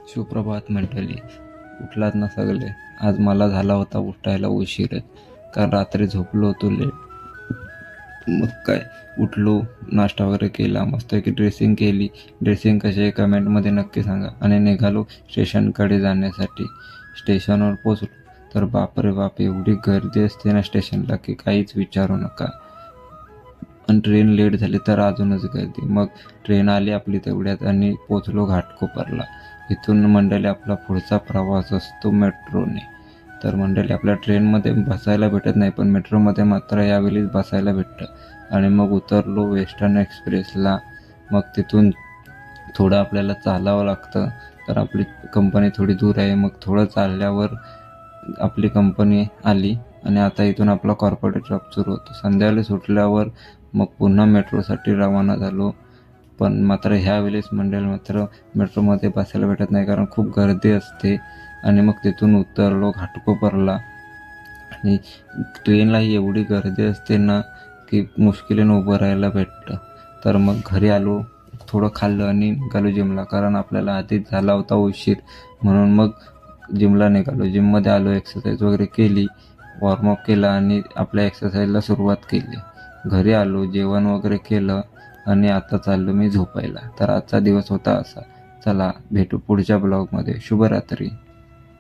सुप्रभात मंडळी. उठलात ना सगळे? आज मला झाला होता उठायला उशीरच, कारण रात्री झोपलो होतो लेट. मग काय, उठलो, नाश्ता वगैरे केला, मस्तपैकी ड्रेसिंग केली. ड्रेसिंग कशी आहे कमेंटमध्ये नक्की सांगा. आणि निघालो स्टेशनकडे जाण्यासाठी. स्टेशनवर पोचलो तर बापरे बाप, एवढी गर्दी असते ना स्टेशनला की काहीच विचारू नका. आणि ट्रेन लेट झाली तर अजूनच गर्दी. मग ट्रेन आली आपली तेवढ्यात आणि पोचलो घाटकोपरला. इथून मंडळी आपला पुढचा प्रवास असतो मेट्रोने. तर मंडळी आपल्या ट्रेनमध्ये बसायला भेटत नाही, पण मेट्रोमध्ये मात्र यावेळेस बसायला भेटतं. आणि मग उतरलो वेस्टर्न एक्सप्रेसला. मग तिथून थोडं आपल्याला चालावं लागतं, तर आपली कंपनी थोडी दूर आहे. मग थोडं चालल्यावर आपली कंपनी आली आणि आता इथून आपला कॉर्पोरेट जॉब सुरू होतो. संध्याकाळी सुटल्यावर मग पुन्हा मेट्रोसाठी रवाना झालो. पण मात्र ह्यावेळेस मात्र मेट्रोमध्ये बसायला भेटत नाही, कारण खूप गर्दी असते. आणि मग तिथून उतरलो घाटकोपरला. आणि ट्रेनलाही एवढी गर्दी असते ना की मुश्किलीनं उभं राहायला भेटतं. तर मग घरी आलो, थोडं खाल्लं आणि निघालो जिमला, कारण आपल्याला आधीच झाला होता उशीर. म्हणून मग जिमला निघालो. जिममध्ये आलो, एक्सरसाइज वगैरे केली, वॉर्मअप केला आणि आपल्या एक्सरसाइजला सुरुवात केली. घरी आलो, जेवण वगैरे केलं आणि आता चाललो मी झोपायला. तर आजचा दिवस होता असा. चला भेटू पुढच्या ब्लॉगमध्ये. शुभरात्री.